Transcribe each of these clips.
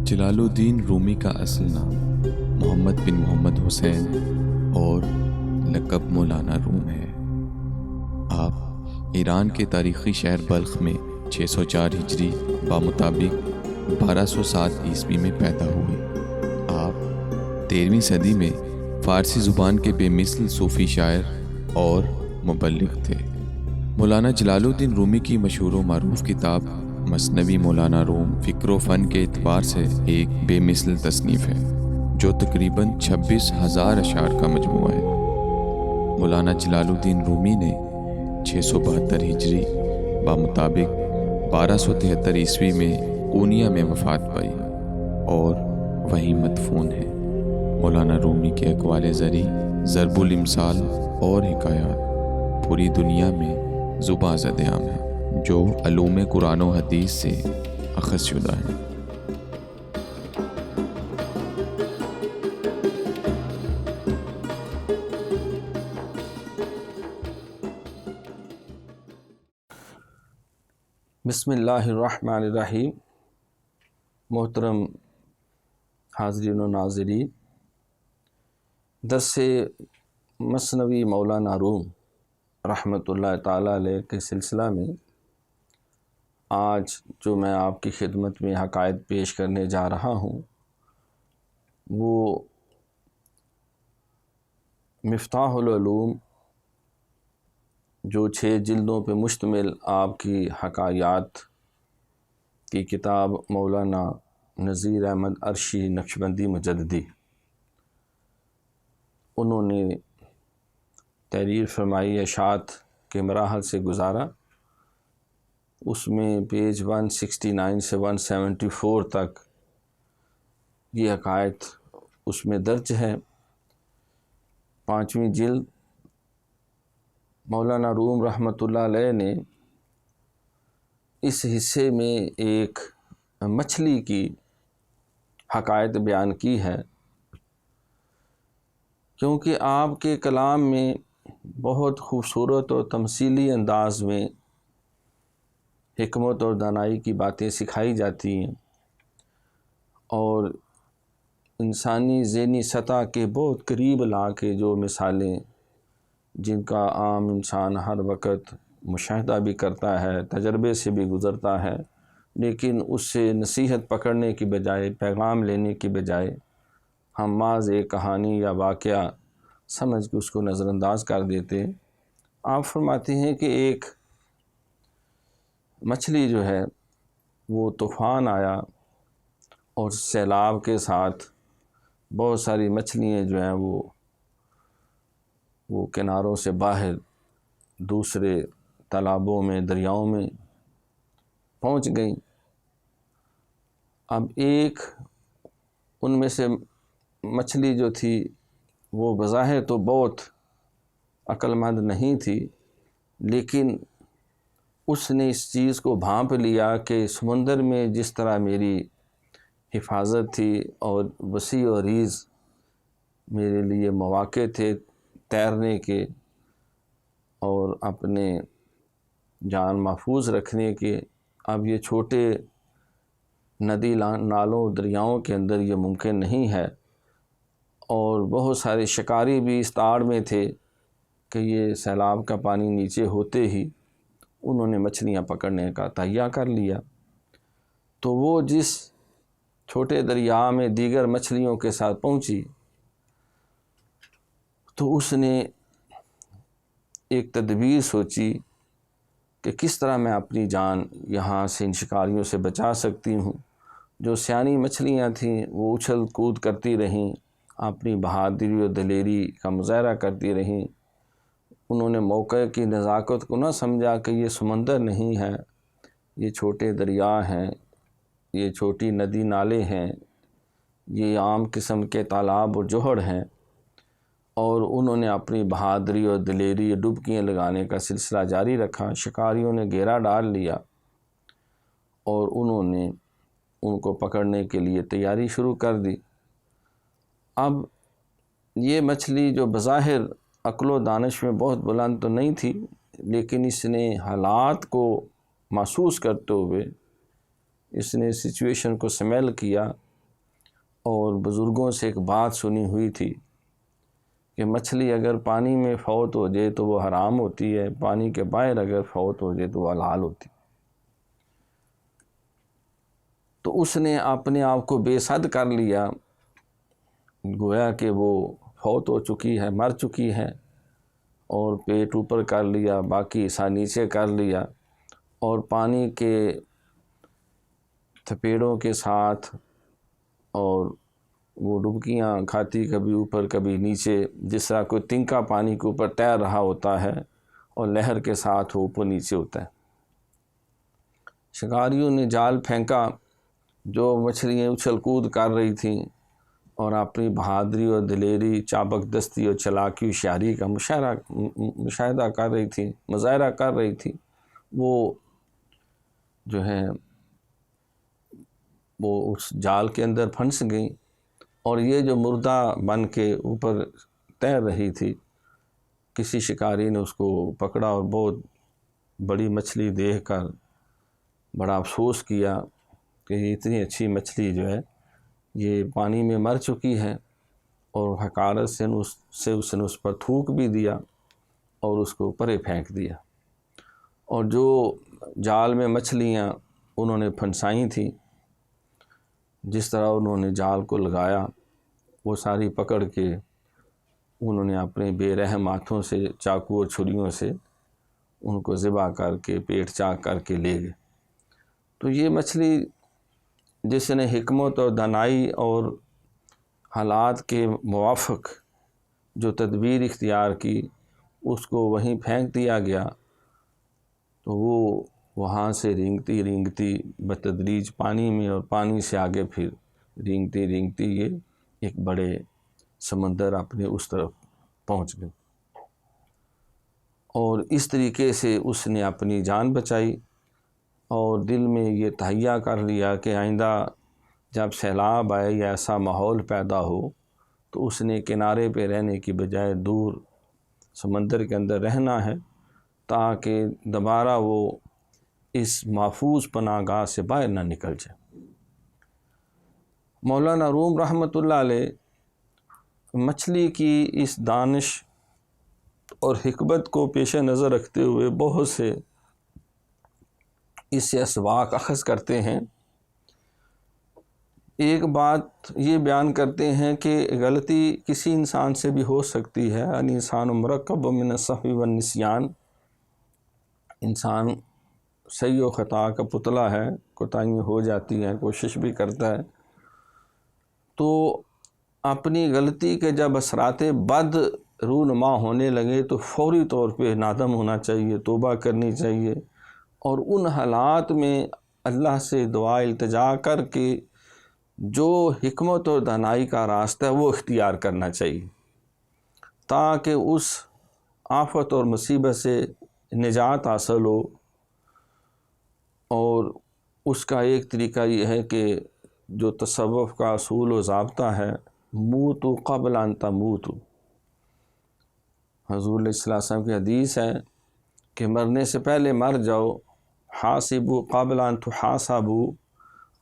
جلال الدین رومی کا اصل نام محمد بن محمد حسین اور لقب مولانا روم ہے۔ آپ ایران کے تاریخی شہر بلخ میں 604 ہجری بمطابق 1207 عیسوی میں پیدا ہوئے۔ آپ 13ویں صدی میں فارسی زبان کے بے مثل صوفی شاعر اور مبلغ تھے۔ مولانا جلال الدین رومی کی مشہور و معروف کتاب مثنوی مولانا روم فکر و فن کے اعتبار سے ایک بے مثل تصنیف ہے جو تقریباً 26,000 اشعار کا مجموعہ ہے۔ مولانا جلال الدین رومی نے 672 ہجری بمطابق 1273 عیسوی میں اونیا میں وفات پائی اور وہیں مدفون ہے۔ مولانا رومی کے اقوال زری، ضرب الامثال اور حکایات پوری دنیا میں زباں زد عام ہیں جو علوم قرآن و حدیث سے اخذ شدہ ہیں۔ بسم اللہ الرحمن الرحیم۔ محترم حاضرین و ناظرین، درس مثنوی مولانا روم رحمۃ اللہ تعالیٰ علیہ کے سلسلہ میں آج جو میں آپ کی خدمت میں حقائق پیش کرنے جا رہا ہوں وہ مفتاح العلوم جو 6 جلدوں پہ مشتمل آپ کی حکایات کی کتاب مولانا نذیر احمد عرشی نقشبندی مجددی انہوں نے تحریر فرمائی، اشاعت کے مراحل سے گزارا۔ اس میں پیج 169 سے 174 تک یہ حقائق اس میں درج ہے۔ 5ویں جلد مولانا روم رحمۃ اللہ علیہ نے اس حصے میں ایک مچھلی کی حقائق بیان کی ہے، کیونکہ آپ کے کلام میں بہت خوبصورت اور تمثیلی انداز میں حکمت اور دانائی کی باتیں سکھائی جاتی ہیں اور انسانی ذہنی سطح کے بہت قریب لا کے جو مثالیں جن کا عام انسان ہر وقت مشاہدہ بھی کرتا ہے، تجربے سے بھی گزرتا ہے، لیکن اس سے نصیحت پکڑنے کی بجائے، پیغام لینے کی بجائے ہم محض ایک کہانی یا واقعہ سمجھ کے اس کو نظر انداز کر دیتے۔ آپ فرماتے ہیں کہ ایک مچھلی جو ہے وہ طوفان آیا اور سیلاب کے ساتھ بہت ساری مچھلیاں جو ہیں وہ کناروں سے باہر دوسرے تالابوں میں، دریاؤں میں پہنچ گئیں۔ اب ایک ان میں سے مچھلی جو تھی وہ بظاہر تو بہت عقل مند نہیں تھی، لیکن اس نے اس چیز کو بھانپ لیا کہ سمندر میں جس طرح میری حفاظت تھی اور وسیع و عریض میرے لیے مواقع تھے تیرنے کے اور اپنے جان محفوظ رکھنے کے، اب یہ چھوٹے ندی نالوں دریاؤں کے اندر یہ ممکن نہیں ہے۔ اور بہت سارے شکاری بھی اس تاڑ میں تھے کہ یہ سیلاب کا پانی نیچے ہوتے ہی انہوں نے مچھلیاں پکڑنے کا تہیہ کر لیا۔ تو وہ جس چھوٹے دریا میں دیگر مچھلیوں کے ساتھ پہنچی تو اس نے ایک تدبیر سوچی کہ کس طرح میں اپنی جان یہاں سے ان شکاریوں سے بچا سکتی ہوں۔ جو سیانی مچھلیاں تھیں وہ اچھل کود کرتی رہیں، اپنی بہادری و دلیری کا مظاہرہ کرتی رہیں۔ انہوں نے موقع کی نزاکت کو نہ سمجھا کہ یہ سمندر نہیں ہے، یہ چھوٹے دریا ہیں، یہ چھوٹی ندی نالے ہیں، یہ عام قسم کے تالاب اور جوہر ہیں، اور انہوں نے اپنی بہادری اور دلیری ڈبکیاں لگانے کا سلسلہ جاری رکھا۔ شکاریوں نے گھیرا ڈال لیا اور انہوں نے ان کو پکڑنے کے لیے تیاری شروع کر دی۔ اب یہ مچھلی جو بظاہر عقل و دانش میں بہت بلند تو نہیں تھی، لیکن اس نے حالات کو محسوس کرتے ہوئے اس نے سچویشن کو سمیل کیا اور بزرگوں سے ایک بات سنی ہوئی تھی کہ مچھلی اگر پانی میں فوت ہو جائے تو وہ حرام ہوتی ہے، پانی کے باہر اگر فوت ہو جائے تو وہ حلال ہوتی ہے۔ تو اس نے اپنے آپ کو بے سد کر لیا، گویا کہ وہ فوت ہو چکی ہے، مر چکی ہے، اور پیٹ اوپر کر لیا، باقی حصہ نیچے کر لیا، اور پانی کے تھپیڑوں کے ساتھ اور وہ ڈبکیاں کھاتی، کبھی اوپر کبھی نیچے، جس طرح کوئی تنکا پانی کے اوپر تیر رہا ہوتا ہے اور لہر کے ساتھ وہ اوپر نیچے ہوتا ہے۔ شکاریوں نے جال پھینکا، جو مچھلیاں اچھل کود کر رہی تھیں اور اپنی بہادری اور دلیری، چابک دستی اور چلاکی ہوشیاری کا مشاہدہ کر رہی تھی، مظاہرہ کر رہی تھی، وہ جو ہے وہ اس جال کے اندر پھنس گئیں، اور یہ جو مردہ بن کے اوپر تیر رہی تھی، کسی شکاری نے اس کو پکڑا اور بہت بڑی مچھلی دیکھ کر بڑا افسوس کیا کہ یہ اتنی اچھی مچھلی جو ہے یہ پانی میں مر چکی ہے، اور حقارت سے اس نے اس پر تھوک بھی دیا اور اس کو پرے پھینک دیا، اور جو جال میں مچھلیاں انہوں نے پھنسائی تھیں، جس طرح انہوں نے جال کو لگایا، وہ ساری پکڑ کے انہوں نے اپنے بے رحم ہاتھوں سے، چاقو اور چھریوں سے ان کو ذبح کر کے پیٹ چاک کر کے لے گئے۔ تو یہ مچھلی جس نے حکمت اور دانائی اور حالات کے موافق جو تدبیر اختیار کی، اس کو وہیں پھینک دیا گیا، تو وہ وہاں سے رینگتی رینگتی بتدریج پانی میں، اور پانی سے آگے پھر رینگتی رینگتی یہ ایک بڑے سمندر اپنے اس طرف پہنچ گئی، اور اس طریقے سے اس نے اپنی جان بچائی، اور دل میں یہ تہیہ کر لیا کہ آئندہ جب سیلاب آئے یا ایسا ماحول پیدا ہو تو اس نے کنارے پہ رہنے کی بجائے دور سمندر کے اندر رہنا ہے، تاکہ دوبارہ وہ اس محفوظ پناہ گاہ سے باہر نہ نکل جائے۔ مولانا روم رحمۃ اللہ علیہ مچھلی کی اس دانش اور حکمت کو پیش نظر رکھتے ہوئے بہت سے اس سے اسباق اخذ کرتے ہیں۔ ایک بات یہ بیان کرتے ہیں کہ غلطی کسی انسان سے بھی ہو سکتی ہے، انسان مرکب من السہو والنسیان، انسان صحیح و خطا کا پتلا ہے، کوتاہیاں ہو جاتی ہیں، کوشش بھی کرتا ہے، تو اپنی غلطی کے جب اثرات بد رونما ہونے لگے تو فوری طور پہ نادم ہونا چاہیے، توبہ کرنی چاہیے، اور ان حالات میں اللہ سے دعا التجا کر کے جو حکمت اور دانائی کا راستہ ہے وہ اختیار کرنا چاہیے، تاکہ اس آفت اور مصیبت سے نجات حاصل ہو۔ اور اس کا ایک طریقہ یہ ہے کہ جو تصوف کا اصول و ضابطہ ہے، موتوا قبل ان تموتوا، حضور علیہ السلام کی حدیث ہے کہ مرنے سے پہلے مر جاؤ، حاسبوا قبل ان تحاسبوا،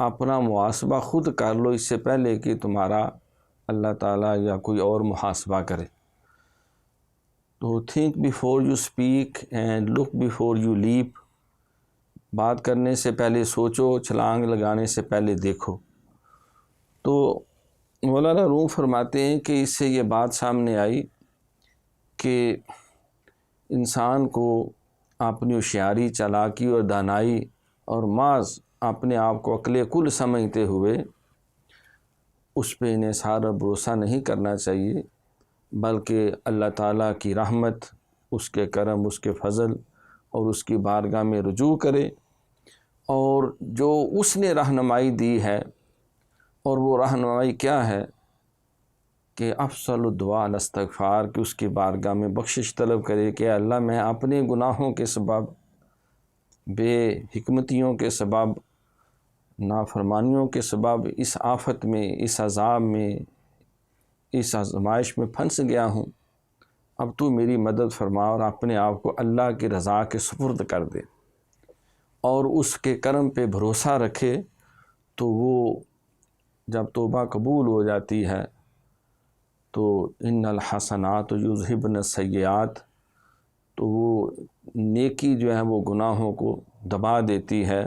اپنا محاسبہ خود کر لو اس سے پہلے کہ تمہارا اللہ تعالیٰ یا کوئی اور محاسبہ کرے۔ تو think before you speak and look before you leap, بات کرنے سے پہلے سوچو، چھلانگ لگانے سے پہلے دیکھو۔ تو مولانا روم فرماتے ہیں کہ اس سے یہ بات سامنے آئی کہ انسان کو اپنی ہوشیاری، چالاکی اور دانائی اور محض اپنے آپ کو عقل کل سمجھتے ہوئے اس پہ انحصار اور بھروسہ نہیں کرنا چاہیے، بلکہ اللہ تعالیٰ کی رحمت، اس کے کرم، اس کے فضل اور اس کی بارگاہ میں رجوع کرے، اور جو اس نے رہنمائی دی ہے، اور وہ رہنمائی کیا ہے کہ افضل الدعاء الاستغفار، کہ اس کی بارگاہ میں بخشش طلب کرے کہ اللہ میں اپنے گناہوں کے سبب، بے حکمتیوں کے سبب، نافرمانیوں کے سبب اس آفت میں، اس عذاب میں، اس آزمائش میں پھنس گیا ہوں، اب تو میری مدد فرما، اور اپنے آپ کو اللہ کی رضا کے سپرد کر دے اور اس کے کرم پہ بھروسہ رکھے، تو وہ جب توبہ قبول ہو جاتی ہے تو ان الحسنات یذہبن السیئات، تو وہ نیکی جو ہے وہ گناہوں کو دبا دیتی ہے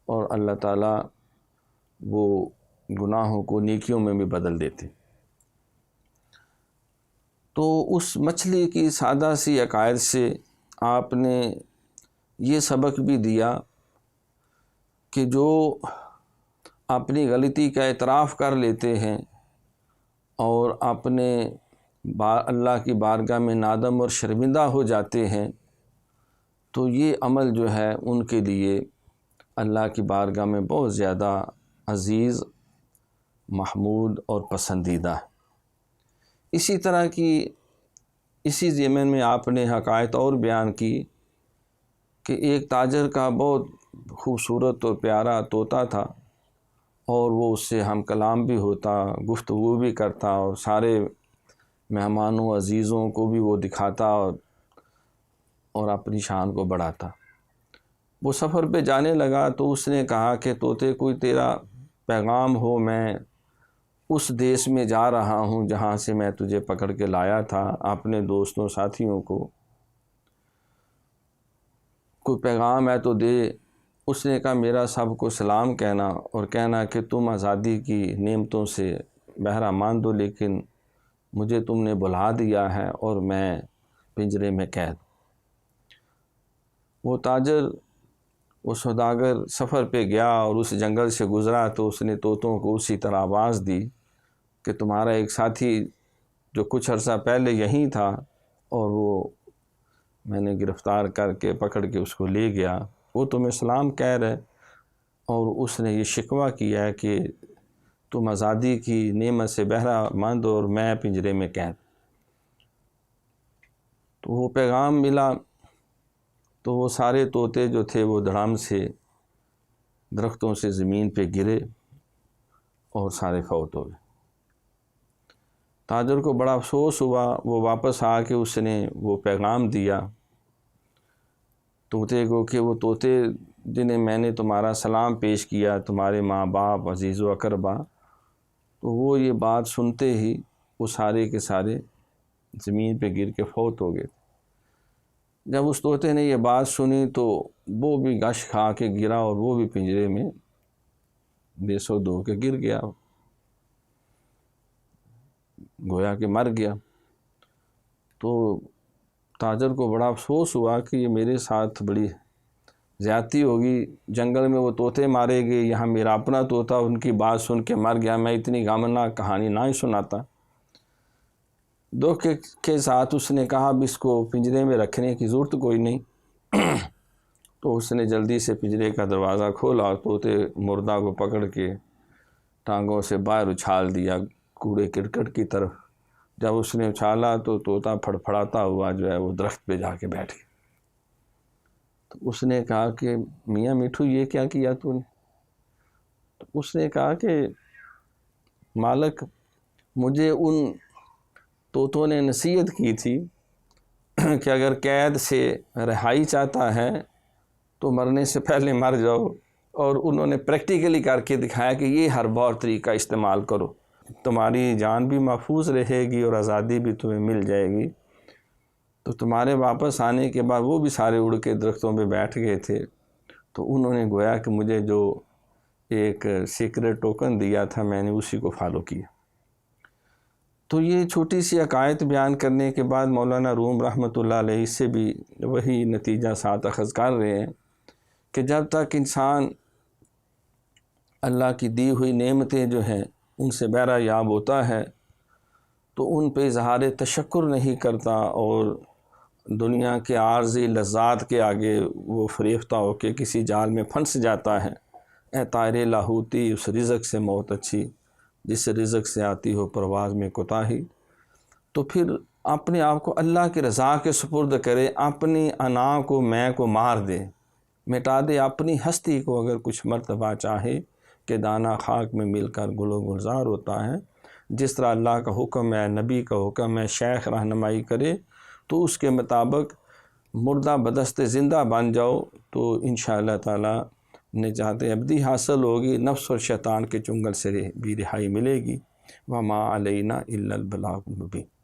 اور اللہ تعالیٰ وہ گناہوں کو نیکیوں میں بھی بدل دیتی۔ تو اس مچھلی کی سادہ سی عقائد سے آپ نے یہ سبق بھی دیا کہ جو اپنی غلطی کا اعتراف کر لیتے ہیں اور اپنے اللہ کی بارگاہ میں نادم اور شرمندہ ہو جاتے ہیں، تو یہ عمل جو ہے ان کے لیے اللہ کی بارگاہ میں بہت زیادہ عزیز، محمود اور پسندیدہ ہے۔ اسی طرح کی اسی ضمن میں آپ نے حکایت اور بیان کی کہ ایک تاجر کا بہت خوبصورت اور پیارا طوطا تھا، اور وہ اس سے ہم کلام بھی ہوتا، گفتگو بھی کرتا، اور سارے مہمانوں عزیزوں کو بھی وہ دکھاتا اور اپنی شان کو بڑھاتا۔ وہ سفر پہ جانے لگا تو اس نے کہا کہ طوطے کوئی تیرا پیغام ہو، میں اس دیس میں جا رہا ہوں جہاں سے میں تجھے پکڑ کے لایا تھا، اپنے دوستوں ساتھیوں کو کوئی پیغام ہے تو دے۔ اس نے کہا میرا سب کو سلام کہنا اور کہنا کہ تم آزادی کی نعمتوں سے بہرہ مند ہو، لیکن مجھے تم نے بلا دیا ہے اور میں پنجرے میں قید۔ وہ تاجر، وہ سوداگر سفر پہ گیا اور اس جنگل سے گزرا تو اس نے طوطوں کو اسی طرح آواز دی کہ تمہارا ایک ساتھی جو کچھ عرصہ پہلے یہیں تھا اور وہ میں نے گرفتار کر کے پکڑ کے اس کو لے گیا، وہ تمہیں سلام کہہ رہے اور اس نے یہ شکوہ کیا ہے کہ تم آزادی کی نعمت سے بہرہ مند اور میں پنجرے میں قید۔ تو وہ پیغام ملا تو وہ سارے طوطے جو تھے وہ دھڑام سے درختوں سے زمین پہ گرے اور سارے فوت ہو گئے۔ تاجر کو بڑا افسوس ہوا، وہ واپس آ کے اس نے وہ پیغام دیا طوطے کو کہ وہ طوطے جنہیں میں نے تمہارا سلام پیش کیا، تمہارے ماں باپ، عزیز و اقربا، تو وہ یہ بات سنتے ہی وہ سارے کے سارے زمین پہ گر کے فوت ہو گئے۔ جب اس طوطے نے یہ بات سنی تو وہ بھی غش کھا کے گرا اور وہ بھی پنجرے میں بے سود ہو کے گر گیا، گویا کہ مر گیا۔ تو تاجر کو بڑا افسوس ہوا کہ یہ میرے ساتھ بڑی زیادتی ہوگی، جنگل میں وہ طوطے مارے گئے، یہاں میرا اپنا طوطا ان کی بات سن کے مر گیا، میں اتنی غمناک کہانی نہ ہی سناتا۔ دکھ کے ساتھ اس نے کہا اب اس کو پنجرے میں رکھنے کی ضرورت کوئی نہیں۔ تو اس نے جلدی سے پنجرے کا دروازہ کھولا اور طوطے مردہ کو پکڑ کے ٹانگوں سے باہر اچھال دیا کوڑے کرکٹ کی طرف۔ جب اس نے اچھالا تو طوطا پھڑپھڑاتا ہوا جو ہے وہ درخت پہ جا کے بیٹھ گیا۔ تو اس نے کہا کہ میاں میٹھو یہ کیا کیا تو نے؟ تو اس نے کہا کہ مالک مجھے ان طوطوں نے نصیحت کی تھی کہ اگر قید سے رہائی چاہتا ہے تو مرنے سے پہلے مر جاؤ، اور انہوں نے پریکٹیکلی کر کے دکھایا کہ یہ ہر بار طریقہ استعمال کرو، تمہاری جان بھی محفوظ رہے گی اور آزادی بھی تمہیں مل جائے گی۔ تو تمہارے واپس آنے کے بعد وہ بھی سارے اڑ کے درختوں پہ بیٹھ گئے تھے، تو انہوں نے گویا کہ مجھے جو ایک سیکرٹ ٹوکن دیا تھا میں نے اسی کو فالو کیا۔ تو یہ چھوٹی سی عقائد بیان کرنے کے بعد مولانا روم رحمۃ اللہ علیہ اس سے بھی وہی نتیجہ ساتھ اخذ کر رہے ہیں کہ جب تک انسان اللہ کی دی ہوئی نعمتیں جو ہیں ان سے بہرہ یاب ہوتا ہے تو ان پہ اظہار تشکر نہیں کرتا اور دنیا کے عارضی لذات کے آگے وہ فریفتہ ہو کے کسی جال میں پھنس جاتا ہے۔ اے طائر لاہوتی، اس رزق سے موت اچھی جس رزق سے آتی ہو پرواز میں کوتاہی۔ تو پھر اپنے آپ کو اللہ کی رضا کے سپرد کرے، اپنی انا کو میں کو مار دے، مٹا دے اپنی ہستی کو۔ اگر کچھ مرتبہ چاہے کہ دانہ خاک میں مل کر گل و گلزار ہوتا ہے، جس طرح اللہ کا حکم ہے، نبی کا حکم ہے، شیخ رہنمائی کرے تو اس کے مطابق مردہ بدست زندہ بن جاؤ، تو انشاءاللہ تعالی نجات ابدی حاصل ہوگی، نفس اور شیطان کے چنگل سے بھی رہائی ملے گی۔ وما علینا الا البلاغ المبین۔